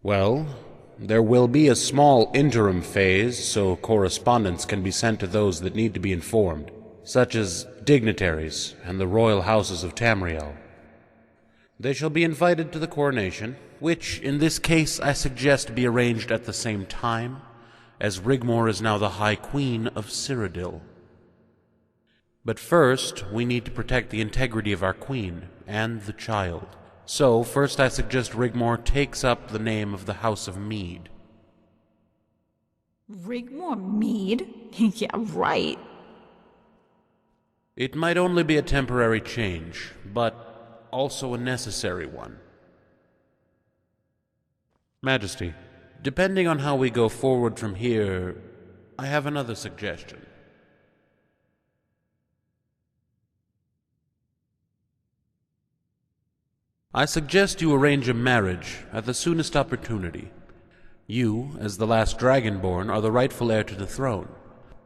Well, there will be a small interim phase, so correspondence can be sent to those that need to be informed, such as dignitaries and the royal houses of Tamriel. They shall be invited to the coronation, which, in this case, I suggest be arranged at the same time, as Rigmor is now the High Queen of Cyrodiil. But first, we need to protect the integrity of our queen and the child. So, first I suggest Rigmor takes up the name of the House of Mead. Rigmor Mead? Yeah, right. It might only be a temporary change, but also a necessary one. Majesty, depending on how we go forward from here, I have another suggestion. I suggest you arrange a marriage at the soonest opportunity. You, as the last Dragonborn, are the rightful heir to the throne.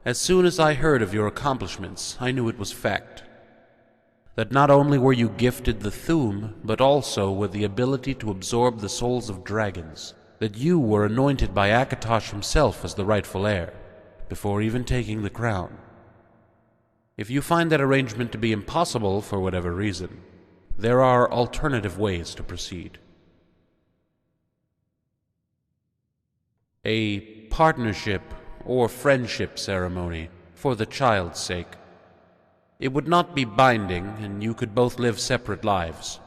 As soon as I heard of your accomplishments, I knew it was fact. That not only were you gifted the Thu'um, but also with the ability to absorb the souls of dragons. That you were anointed by Akatosh himself as the rightful heir, before even taking the crown. If you find that arrangement to be impossible for whatever reason, there are alternative ways to proceed. A partnership or friendship ceremony for the child's sake. It would not be binding, and you could both live separate lives,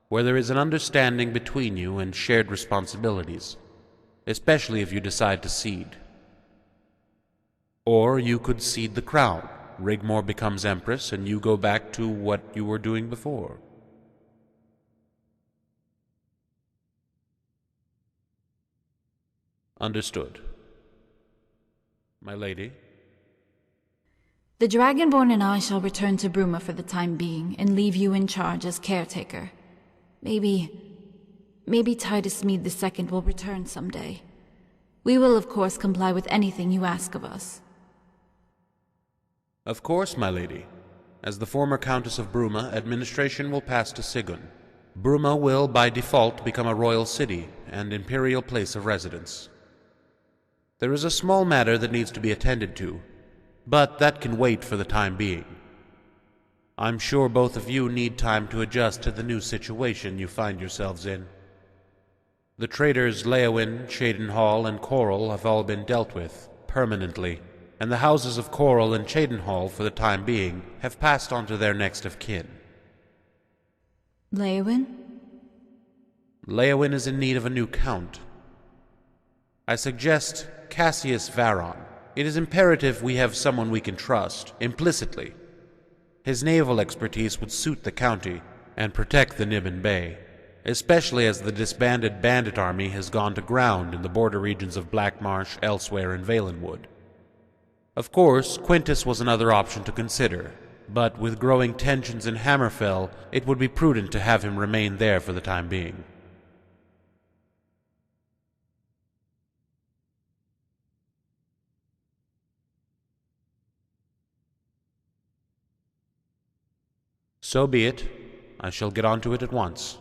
where there is an understanding between you and shared responsibilities, especially if you decide to cede. Or you could cede the crown. Rigmor becomes Empress, and you go back to what you were doing before. Understood. My lady? The Dragonborn and I shall return to Bruma for the time being and leave you in charge as caretaker. Maybe Titus Mead II will return someday. We will, of course, comply with anything you ask of us. Of course, my lady. As the former Countess of Bruma, administration will pass to Sigun. Bruma will, by default, become a royal city and imperial place of residence. There is a small matter that needs to be attended to, but that can wait for the time being. I'm sure both of you need time to adjust to the new situation you find yourselves in. The traitors Leowin, Cheydinhal, and Coral have all been dealt with, permanently, and the houses of Coral and Cheydinhal, for the time being, have passed on to their next of kin. Leowin? Leowin is in need of a new count. I suggest Cassius Varon. It is imperative we have someone we can trust, implicitly. His naval expertise would suit the county and protect the Niben Bay, especially as the disbanded bandit army has gone to ground in the border regions of Blackmarsh, elsewhere in Valenwood. Of course, Quintus was another option to consider, but with growing tensions in Hammerfell, it would be prudent to have him remain there for the time being. So be it. I shall get on to it at once.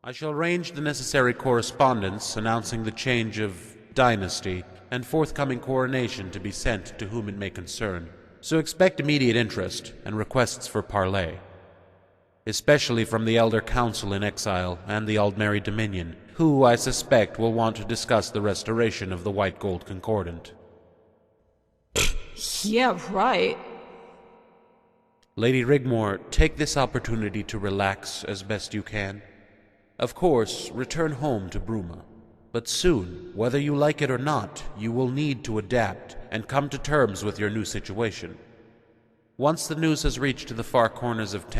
I shall arrange the necessary correspondence announcing the change of dynasty and forthcoming coronation to be sent to whom it may concern, so expect immediate interest and requests for parley, especially from the Elder Council in exile and the Aldmeri Dominion, who, I suspect, will want to discuss the restoration of the White Gold Concordant. Yeah, right. Lady Rigmor, take this opportunity to relax as best you can. Of course, return home to Bruma. But soon, whether you like it or not, you will need to adapt and come to terms with your new situation. Once the news has reached to the far corners of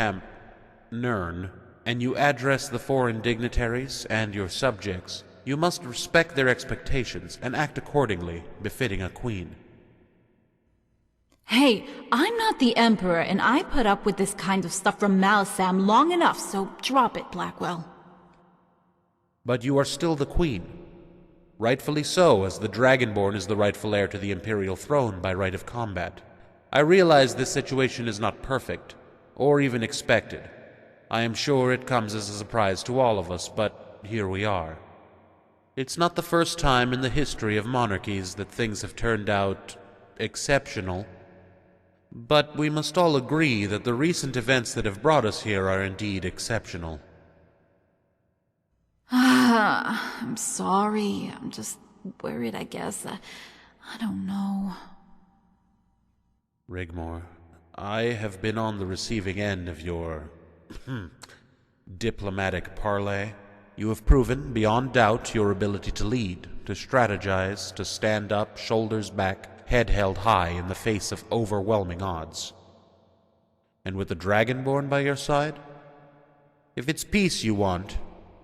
Nirn, and you address the foreign dignitaries and your subjects, you must respect their expectations and act accordingly, befitting a queen. Hey, I'm not the Emperor, and I put up with this kind of stuff from Malsam long enough, so drop it, Blackwell. But you are still the queen. Rightfully so, as the Dragonborn is the rightful heir to the imperial throne by right of combat. I realize this situation is not perfect, or even expected. I am sure it comes as a surprise to all of us, but here we are. It's not the first time in the history of monarchies that things have turned out exceptional. But we must all agree that the recent events that have brought us here are indeed exceptional. I'm sorry. I'm just worried, I guess. I don't know. Rigmor, I have been on the receiving end of your diplomatic parley. You have proven, beyond doubt, your ability to lead, to strategize, to stand up, shoulders back, head held high in the face of overwhelming odds. And with the Dragonborn by your side? If it's peace you want,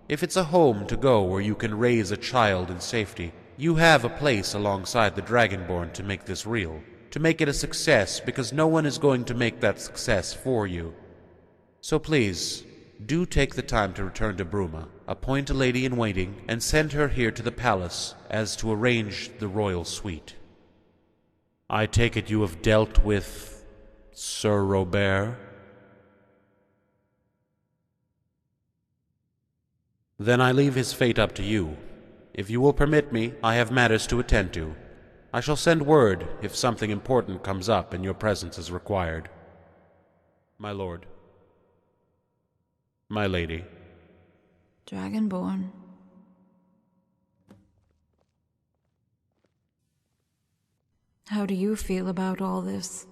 if it's a home to go where you can raise a child in safety, you have a place alongside the Dragonborn to make this real, to make it a success, because no one is going to make that success for you. So please, do take the time to return to Bruma, appoint a lady-in-waiting, and send her here to the palace as to arrange the royal suite. I take it you have dealt with Sir Robert? Then I leave his fate up to you. If you will permit me, I have matters to attend to. I shall send word if something important comes up and your presence is required. My lord. My lady. Dragonborn. How do you feel about all this?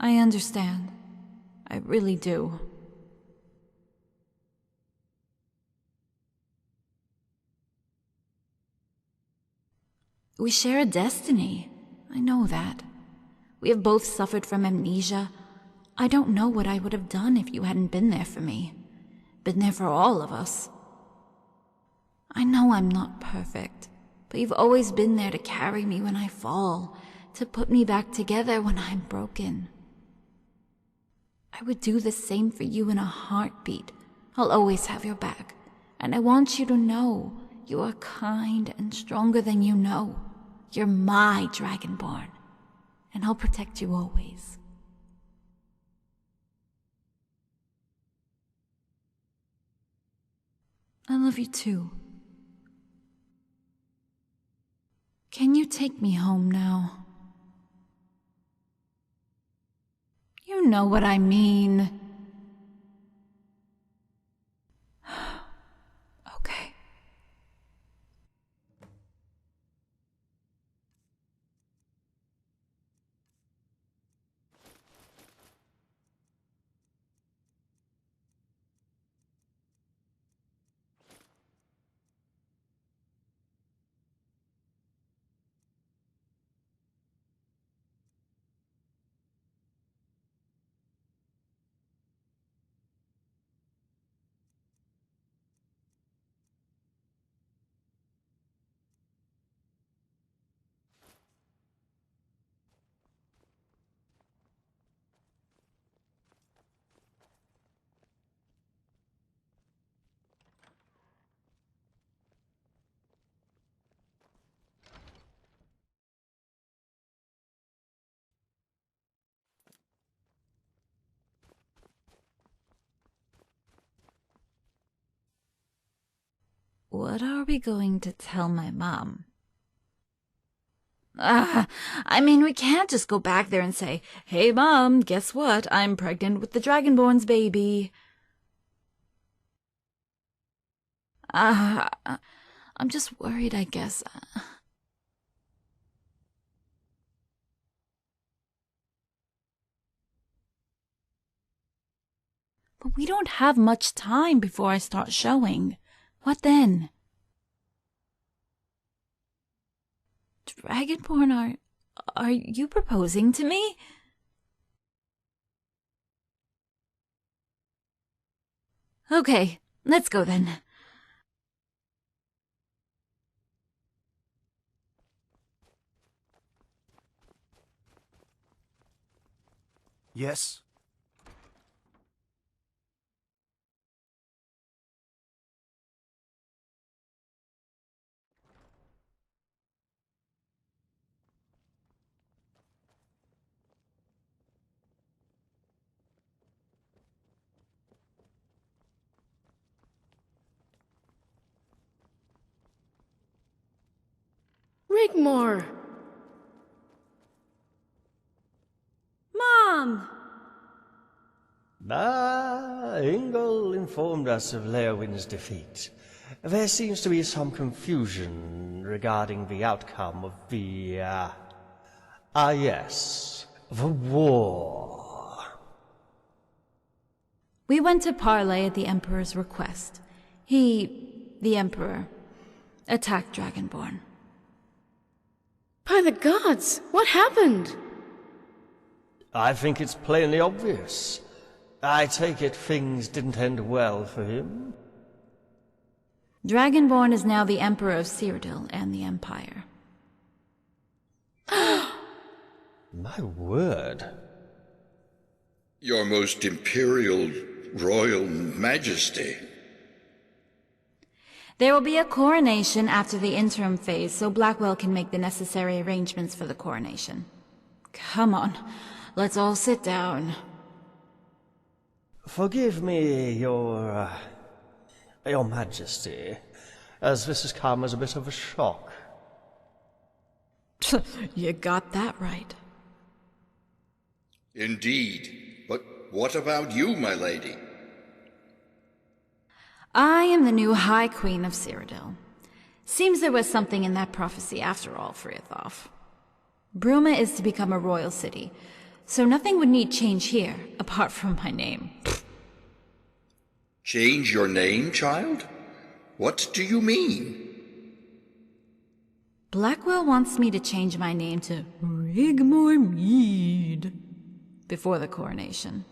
I understand. I really do. We share a destiny. I know that. We have both suffered from amnesia. I don't know what I would have done if you hadn't been there for me. Been there for all of us. I know I'm not perfect, but you've always been there to carry me when I fall, to put me back together when I'm broken. I would do the same for you in a heartbeat. I'll always have your back, and I want you to know you are kind and stronger than you know. You're my Dragonborn, and I'll protect you always. I love you too. Can you take me home now? You know what I mean. Okay. What are we going to tell my mom? I mean, we can't just go back there and say, "Hey, Mom, guess what? I'm pregnant with the Dragonborn's baby." I'm just worried, I guess. But we don't have much time before I start showing. What then? Dragonborn, are you proposing to me? Okay, let's go then. Yes? Rigmor! Mom! Ingol informed us of Leowin's defeat. There seems to be some confusion regarding the outcome of the, the war. We went to parley at the Emperor's request. The Emperor, attacked Dragonborn. By the gods! What happened? I think it's plainly obvious. I take it things didn't end well for him? Dragonborn is now the Emperor of Cyrodiil and the Empire. My word. Your most imperial royal majesty. There will be a coronation after the interim phase, so Blackwell can make the necessary arrangements for the coronation. Come on, let's all sit down. Forgive me, your majesty, as this has come as a bit of a shock. You got that right. Indeed. But what about you, my lady? I am the new High Queen of Cyrodiil. Seems there was something in that prophecy after all, Friathoff. Bruma is to become a royal city, so nothing would need change here, apart from my name. Change your name, child? What do you mean? Blackwell wants me to change my name to Rigmor Mead before the coronation.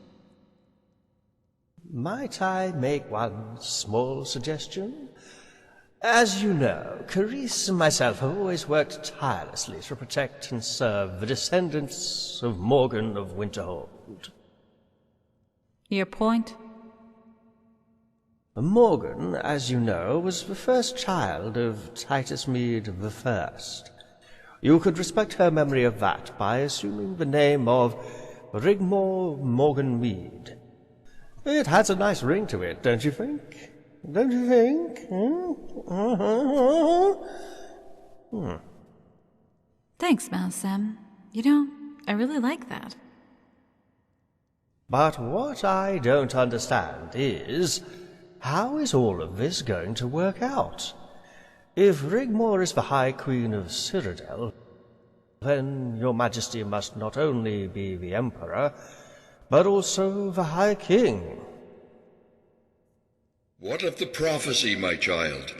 Might I make one small suggestion? As you know, Carice and myself have always worked tirelessly to protect and serve the descendants of Morgan of Winterhold. Your point? Morgan, as you know, was the first child of Titus Mead I. You could respect her memory of that by assuming the name of Rigmor Morgan Mead. It has a nice ring to it, don't you think? Don't you think? Thanks, Malsem. You know, I really like that. But what I don't understand is, how is all of this going to work out? If Rigmor is the High Queen of Cyrodiil, then your majesty must not only be the Emperor, but also the High King. What of the prophecy, my child?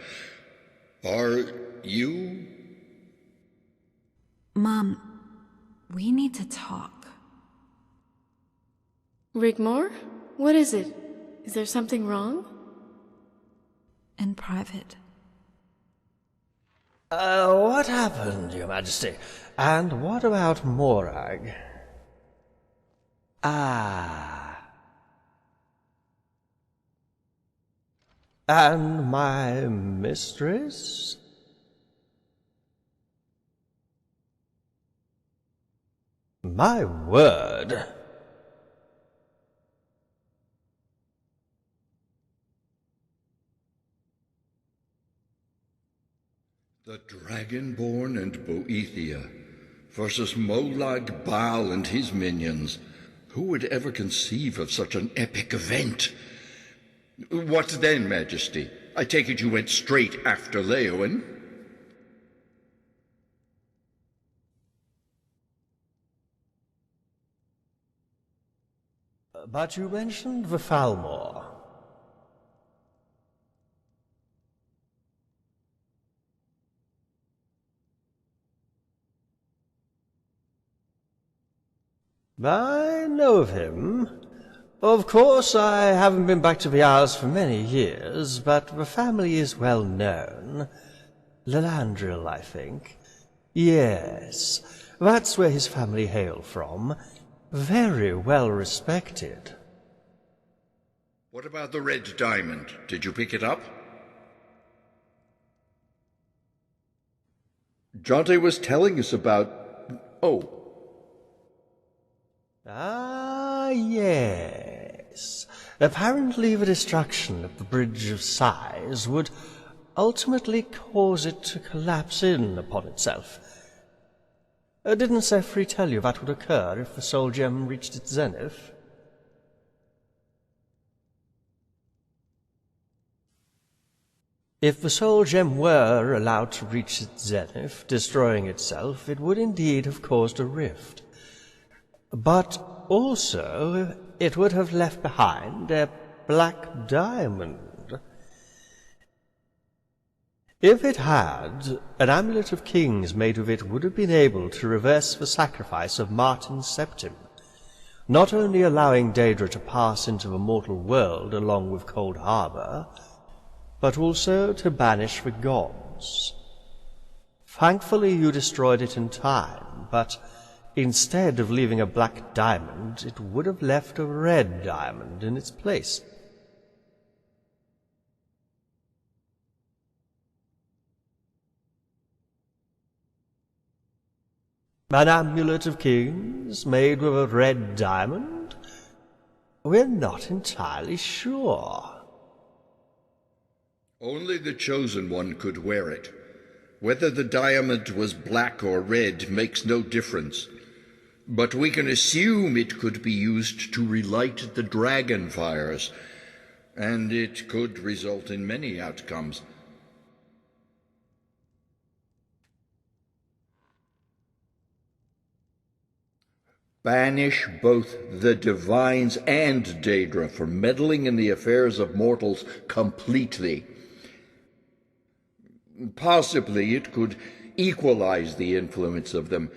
Are you... Mom, we need to talk. Rigmor? What is it? Is there something wrong? In private. What happened, your majesty? And what about Morag? And my mistress? My word! The Dragonborn and Boethia versus Molag Bal and his minions. Who would ever conceive of such an epic event? What then, Majesty? I take it you went straight after Leowin? But you mentioned the Falmor. I know of him. Of course, I haven't been back to the Isles for many years, but the family is well known. Lalandril, I think. Yes, that's where his family hail from. Very well respected. What about the Red Diamond? Did you pick it up? Jonte was telling us about... Oh. Ah, yes. Apparently the destruction of the Bridge of Sighs would ultimately cause it to collapse in upon itself. Didn't Sefri tell you that would occur if the soul gem reached its zenith? If the soul gem were allowed to reach its zenith, destroying itself, it would indeed have caused a rift. But also, it would have left behind a black diamond. If it had, an amulet of kings made of it would have been able to reverse the sacrifice of Martin Septim, not only allowing Daedra to pass into the mortal world along with Cold Harbor, but also to banish the gods. Thankfully you destroyed it in time, but instead of leaving a black diamond, it would have left a red diamond in its place. An amulet of kings made with a red diamond? We're not entirely sure. Only the Chosen One could wear it. Whether the diamond was black or red makes no difference. But we can assume it could be used to relight the dragon fires, and it could result in many outcomes. Banish both the Divines and Daedra for meddling in the affairs of mortals completely. Possibly it could equalize the influence of them,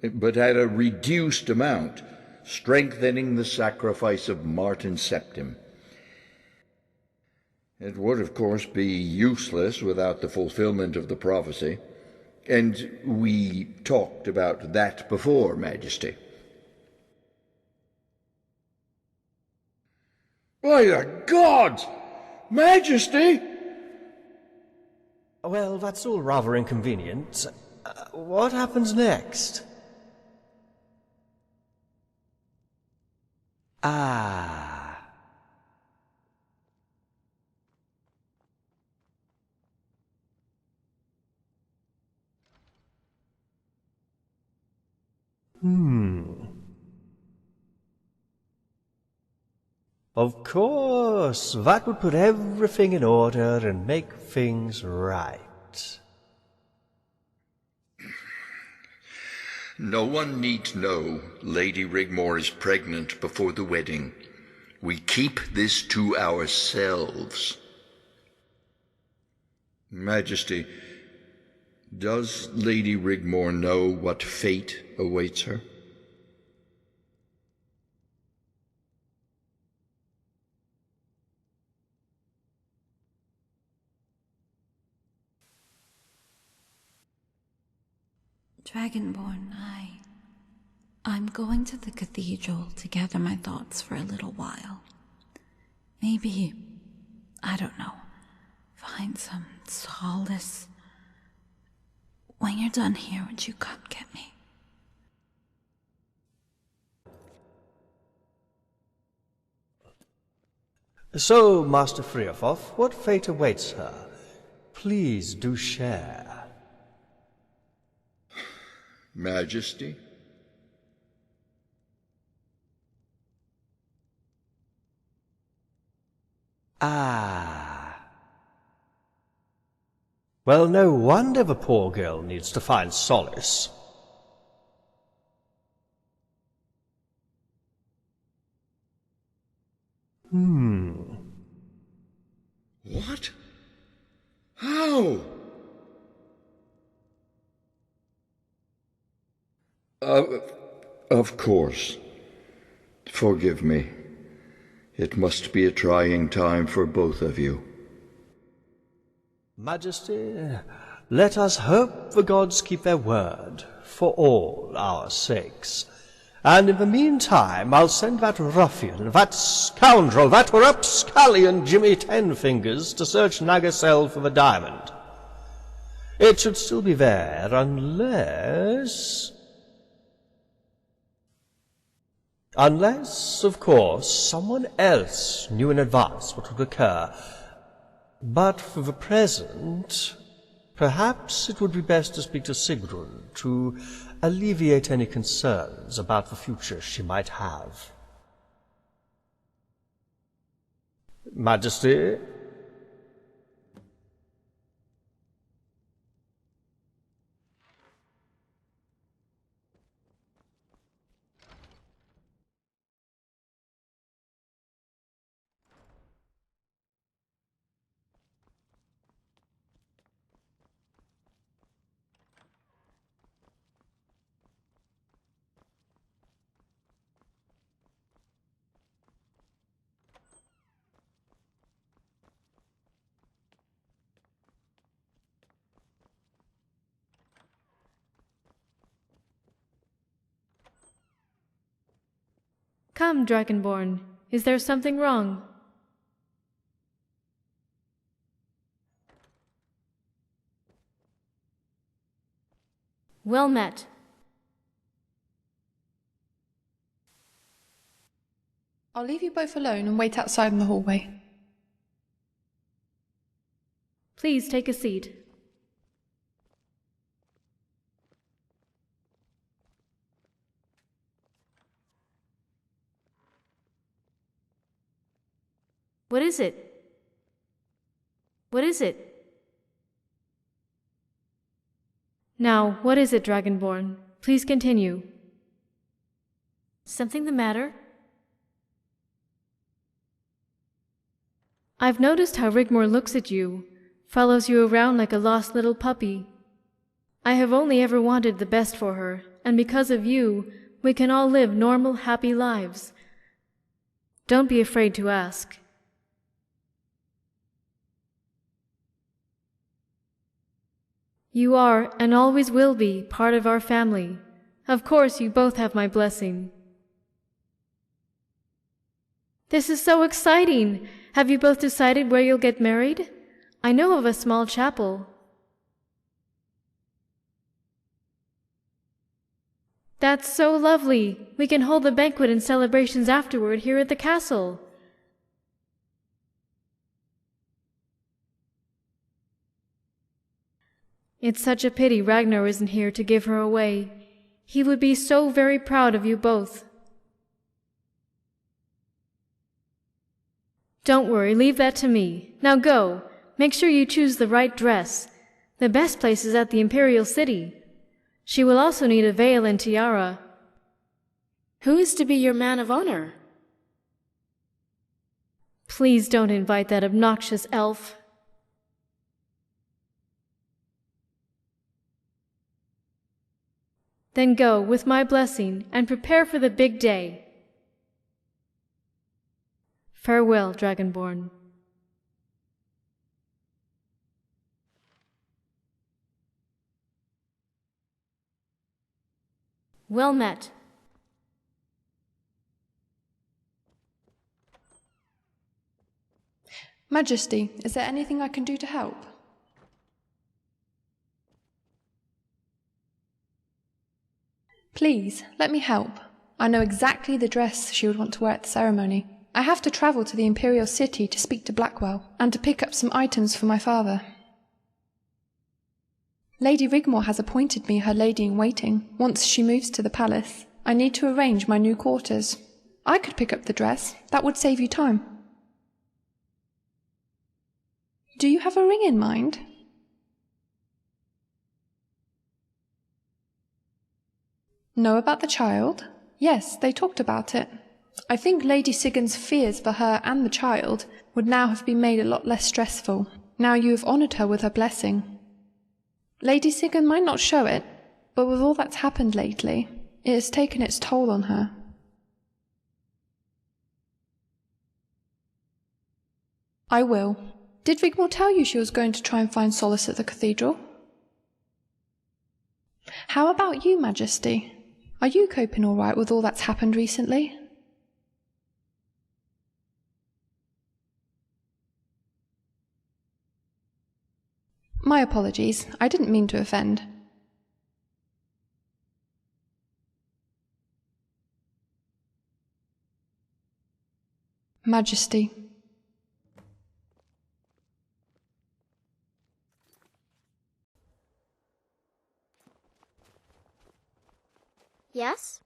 but at a reduced amount, strengthening the sacrifice of Martin Septim. It would, of course, be useless without the fulfillment of the prophecy, and we talked about that before, Majesty. By the gods! Majesty! Well, that's all rather inconvenient. What happens next? Ah. Of course, that would put everything in order and make things right. No one need know Lady Rigmore is pregnant before the wedding. We keep this to ourselves. Majesty, does Lady Rigmore know what fate awaits her? Dragonborn, I'm going to the cathedral to gather my thoughts for a little while. Maybe, I don't know, find some solace. When you're done here, would you come get me? So, Master Friafoth, what fate awaits her? Please do share. Majesty? Ah. Well, no wonder the poor girl needs to find solace. What? How? Of course. Forgive me. It must be a trying time for both of you. Majesty, let us hope the gods keep their word, for all our sakes. And in the meantime, I'll send that ruffian, that scoundrel, that rapscallion Jimmy Tenfingers to search Nagasel for the diamond. It should still be there, unless... Unless, of course, someone else knew in advance what would occur. But for the present, perhaps it would be best to speak to Sigrun to alleviate any concerns about the future she might have. Majesty? Come, Dragonborn. Is there something wrong? Well met. I'll leave you both alone and wait outside in the hallway. Please take a seat. What is it? What is it? Now, what is it, Dragonborn? Please continue. Something the matter? I've noticed how Rigmor looks at you, follows you around like a lost little puppy. I have only ever wanted the best for her, and because of you, we can all live normal, happy lives. Don't be afraid to ask. You are, and always will be, part of our family. Of course, you both have my blessing. This is so exciting! Have you both decided where you'll get married? I know of a small chapel. That's so lovely! We can hold the banquet and celebrations afterward here at the castle. It's such a pity Ragnar isn't here to give her away. He would be so very proud of you both. Don't worry, leave that to me. Now go. Make sure you choose the right dress. The best place is at the Imperial City. She will also need a veil and tiara. Who is to be your man of honor? Please don't invite that obnoxious elf. Then go, with my blessing, and prepare for the big day. Farewell, Dragonborn. Well met. Majesty, is there anything I can do to help? Please, let me help. I know exactly the dress she would want to wear at the ceremony. I have to travel to the Imperial City to speak to Blackwell, and to pick up some items for my father. Lady Rigmor has appointed me her lady-in-waiting. Once she moves to the palace, I need to arrange my new quarters. I could pick up the dress. That would save you time. Do you have a ring in mind? Know about the child? Yes, they talked about it. I think Lady Sigun's fears for her and the child would now have been made a lot less stressful, now you have honoured her with her blessing. Lady Sigun might not show it, but with all that's happened lately, it has taken its toll on her. I will. Did Rigmor tell you she was going to try and find solace at the cathedral? How about you, Majesty? Are you coping all right with all that's happened recently? My apologies. I didn't mean to offend. Majesty. Yes?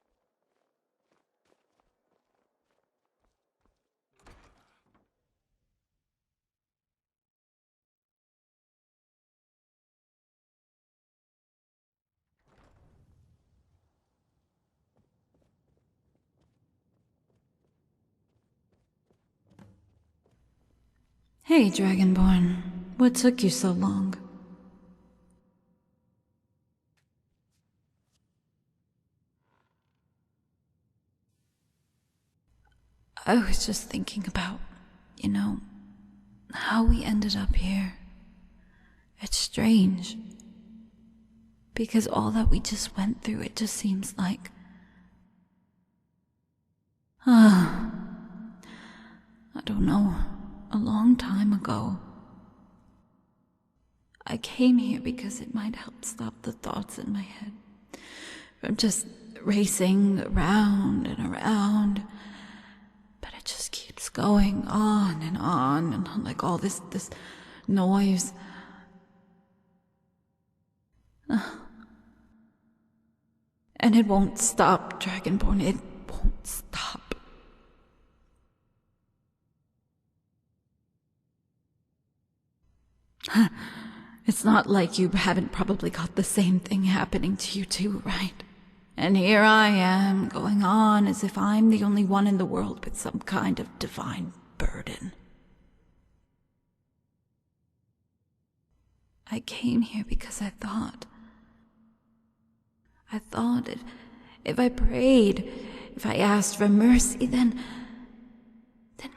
Hey, Dragonborn. What took you so long? I was just thinking about, how we ended up here. It's strange. Because all that we just went through, it just seems like... I don't know. A long time ago. I came here because it might help stop the thoughts in my head from just racing around and around. But it just keeps going on, and like all this noise. And it won't stop, Dragonborn. It won't stop. It's not like you haven't probably got the same thing happening to you too, right? And here I am, going on as if I'm the only one in the world with some kind of divine burden. I came here because I thought if I prayed, if I asked for mercy, then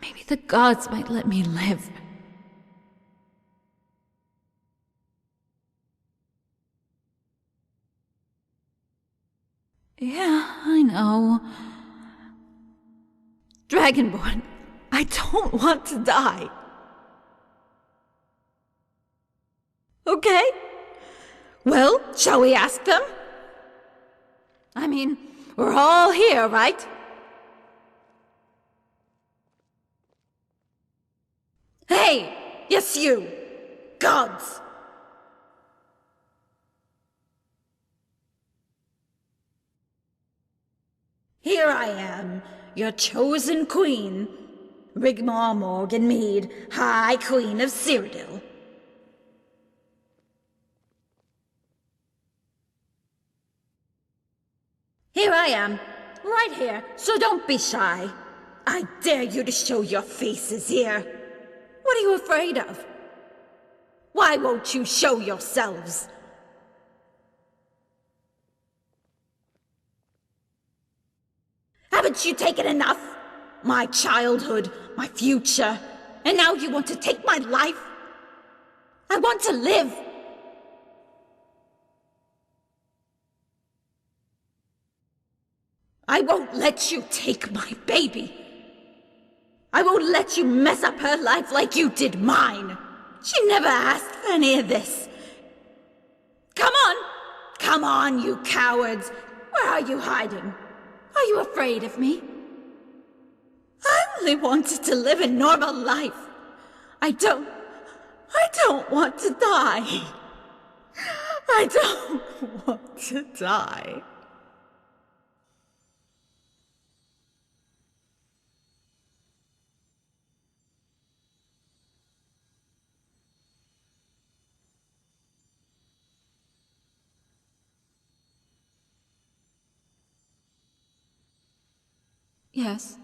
maybe the gods might let me live. Yeah, I know. Dragonborn, I don't want to die. Okay? Well, shall we ask them? I mean, we're all here, right? Hey! Yes, you! Gods! Here I am, your chosen queen, Rigmor Morgan Mead, High Queen of Cyrodiil. Here I am, right here, so don't be shy. I dare you to show your faces here. What are you afraid of? Why won't you show yourselves? Haven't you taken enough? My childhood, my future, and now you want to take my life? I want to live. I won't let you take my baby. I won't let you mess up her life like you did mine. She never asked for any of this. Come on, you cowards. Where are you hiding? Are you afraid of me? I only wanted to live a normal life. I don't want to die. I don't want to die. Yes.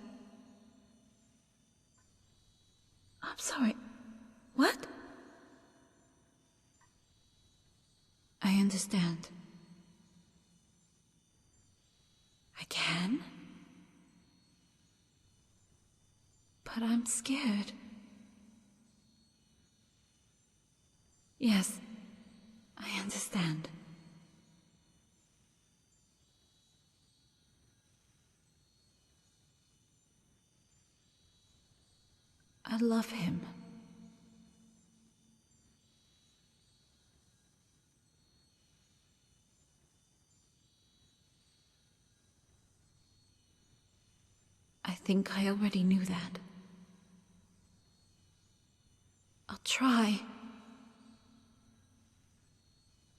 I'm sorry. What? I understand. I can? But I'm scared. Yes, I understand. I love him. I think I already knew that. I'll try.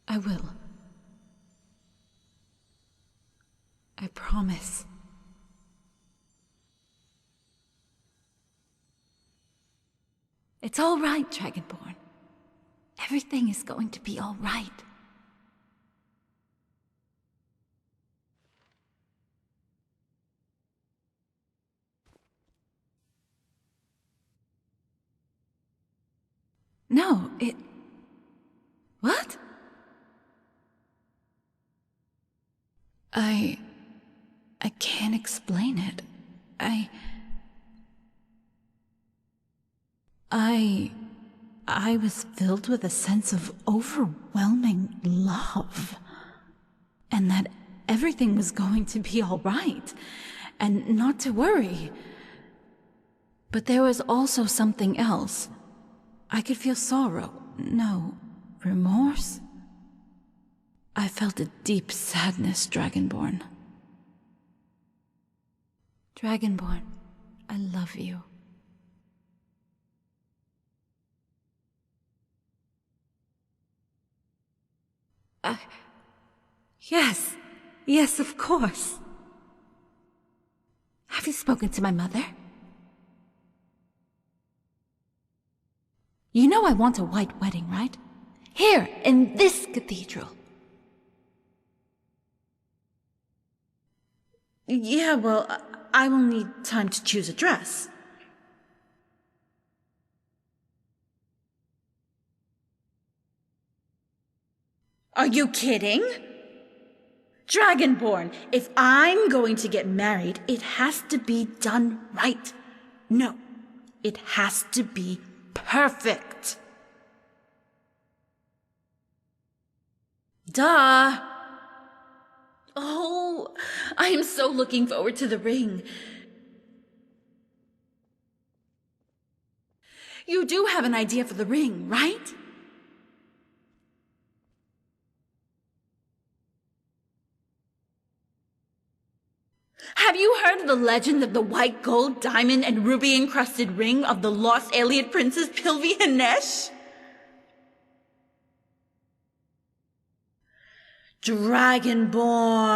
I will. I promise. It's all right, Dragonborn. Everything is going to be all right. No, What? I can't explain it. I was filled with a sense of overwhelming love. And that everything was going to be all right. And not to worry. But there was also something else. I could feel sorrow. No, remorse? I felt a deep sadness, Dragonborn. Dragonborn, I love you. Yes, of course. Have you spoken to my mother? You know I want a white wedding, right? Here, in this cathedral. Yeah, well, I will need time to choose a dress. Are you kidding? Dragonborn, if I'm going to get married, it has to be done right. No, it has to be perfect. Duh. Oh, I am so looking forward to the ring. You do have an idea for the ring, right? Have you heard of the legend of the white gold, diamond, and ruby-encrusted ring of the lost alien princess Pilvi-Hanesh? Dragonborn.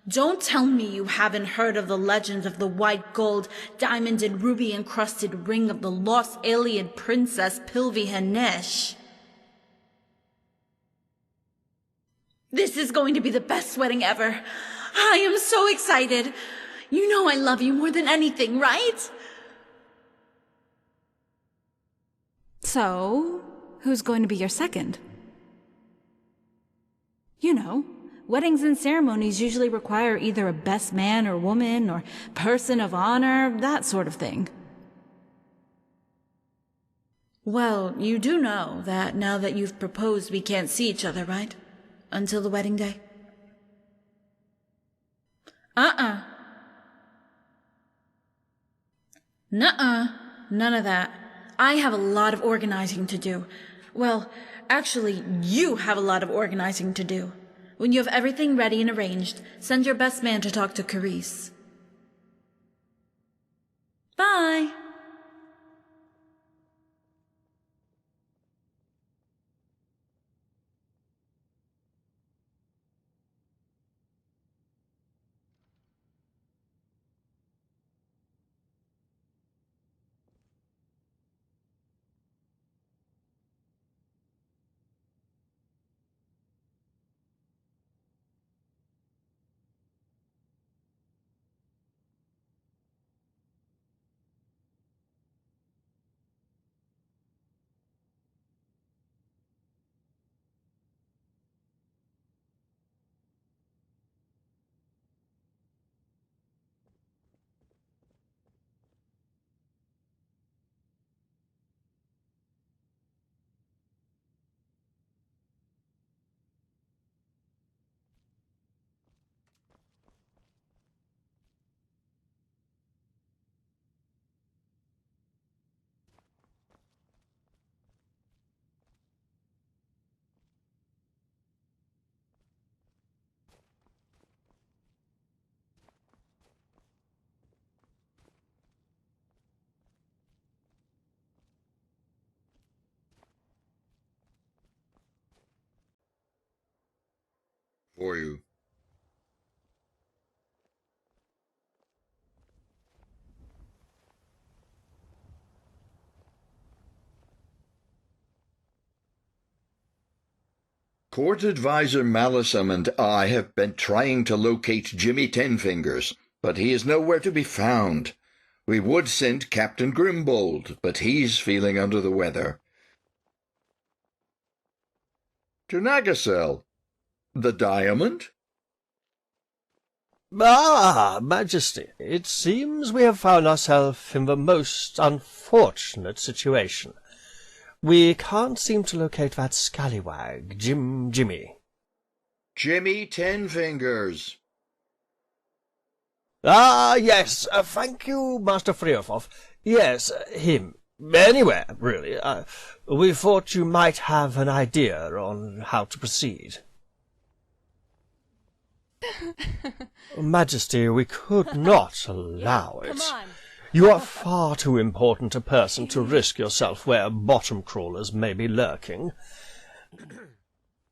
Don't tell me you haven't heard of the legend of the white gold, diamond, and ruby-encrusted ring of the lost alien princess Pilvi-Hanesh. This is going to be the best wedding ever. I am so excited. You know I love you more than anything, right? So, who's going to be your second? You know, weddings and ceremonies usually require either a best man or woman or person of honor, that sort of thing. Well, you do know that now that you've proposed we can't see each other, right? Until the wedding day? Nuh-uh. None of that. I have a lot of organizing to do. Well, actually, you have a lot of organizing to do. When you have everything ready and arranged, send your best man to talk to Carice. Bye! For you. Court Advisor Malleson and I have been trying to locate Jimmy Tenfingers, but he is nowhere to be found. We would send Captain Grimbold, but he's feeling under the weather. To Nagasel. The diamond? Ah, Majesty, it seems we have found ourselves in the most unfortunate situation. We can't seem to locate that scallywag, Jimmy. Jimmy Tenfingers. Ah, yes, thank you, Master Freofoff. Yes, him. Anywhere, really. We thought you might have an idea on how to proceed. Majesty, we could not allow it. You are far too important a person to risk yourself where bottom crawlers may be lurking.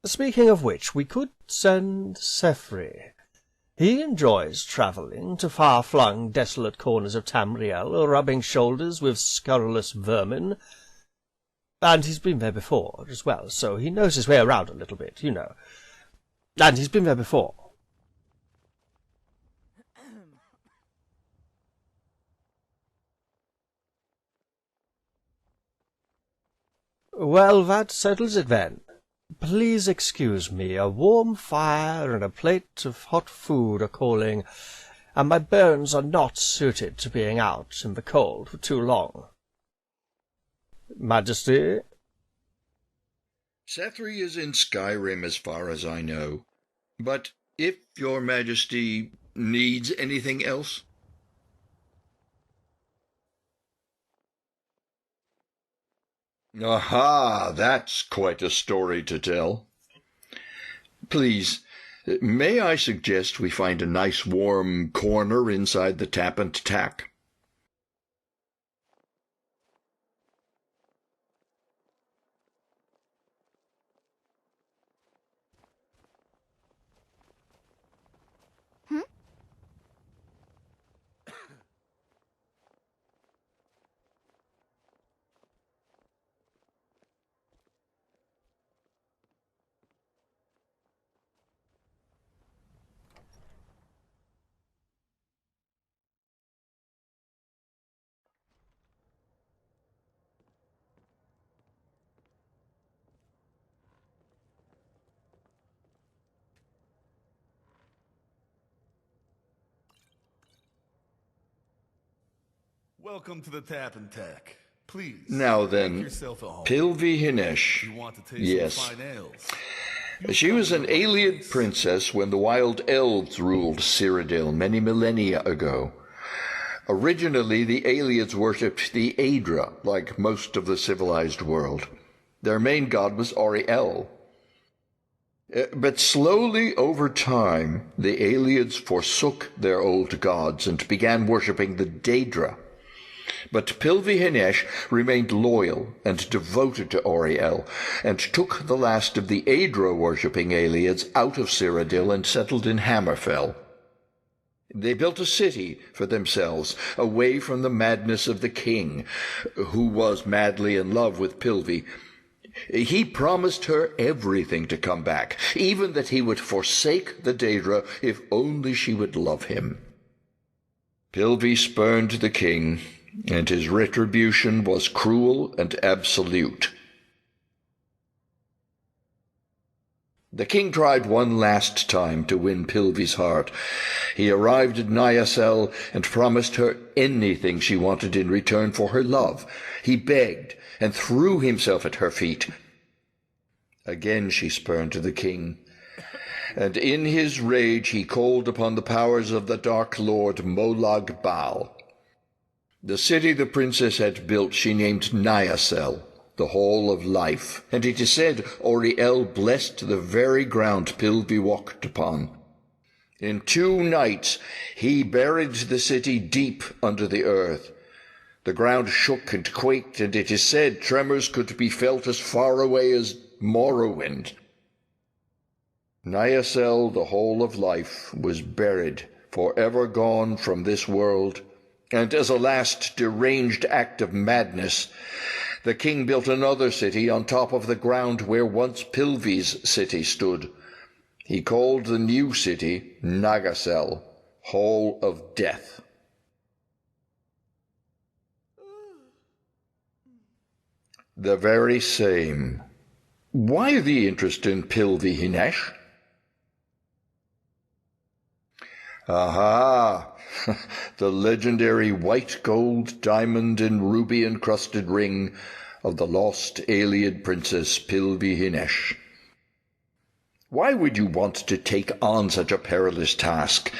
Speaking of which, we could send Sefri. He enjoys travelling to far-flung, desolate corners of Tamriel, rubbing shoulders with scurrilous vermin. And he's been there before as well, so he knows his way around a little bit, you know. And he's been there before. Well, that settles it then. Please excuse me, a warm fire and a plate of hot food are calling, and my bones are not suited to being out in the cold for too long. Majesty? Sethri is in Skyrim as far as I know. But if your Majesty needs anything else... Aha, that's quite a story to tell. Please, may I suggest we find a nice warm corner inside the Tap and Tack? Welcome to the Tap and Tack. Please. Now then, make yourself at home. Pilvi Hinesh. You want to taste Yes. some fine ales. She was an Aeliad princess when the wild elves ruled Cyrodiil many millennia ago. Originally, the Aeliads worshipped the Aedra, like most of the civilized world. Their main god was Auriel. But slowly over time, the Aeliads forsook their old gods and began worshipping the Daedra. But Pilvi Hinesh remained loyal and devoted to Auriel, and took the last of the Aedra-worshipping Aeliads out of Cyrodiil and settled in Hammerfell. They built a city for themselves, away from the madness of the king, who was madly in love with Pilvi. He promised her everything to come back, even that he would forsake the Daedra if only she would love him. Pilvi spurned the king, and his retribution was cruel and absolute. The king tried one last time to win Pilvi's heart. He arrived at Nyasel and promised her anything she wanted in return for her love. He begged and threw himself at her feet. Again she spurned the king, and in his rage he called upon the powers of the Dark Lord Molag Bal. The city the princess had built she named Nyasel, the Hall of Life, and it is said Auriel blessed the very ground Pilvi walked upon. In 2 nights he buried the city deep under the earth. The ground shook and quaked, and it is said tremors could be felt as far away as Morrowind. Nyasel, the Hall of Life, was buried, forever gone from this world, and as a last deranged act of madness, The king built another city on top of the ground where once Pilvi's city stood. He called the new city Nagasel, Hall of Death. The very same. Why the interest in Pilvi-Hinesh? Aha! The legendary white gold, diamond, and ruby-encrusted ring of the lost Aeolian princess Pilvi-Hinesh. Why would you want to take on such a perilous task?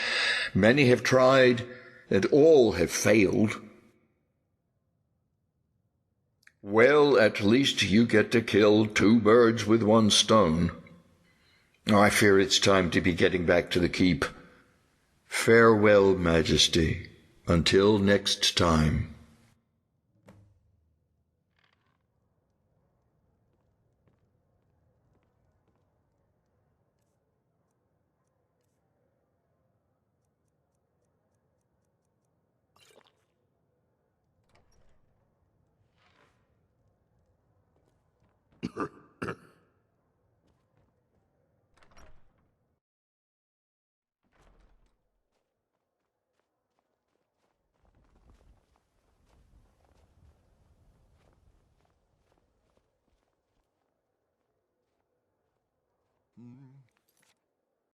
Many have tried, and all have failed. Well, at least you get to kill 2 birds with 1 stone. I fear it's time to be getting back to the keep. Farewell, Majesty, until next time.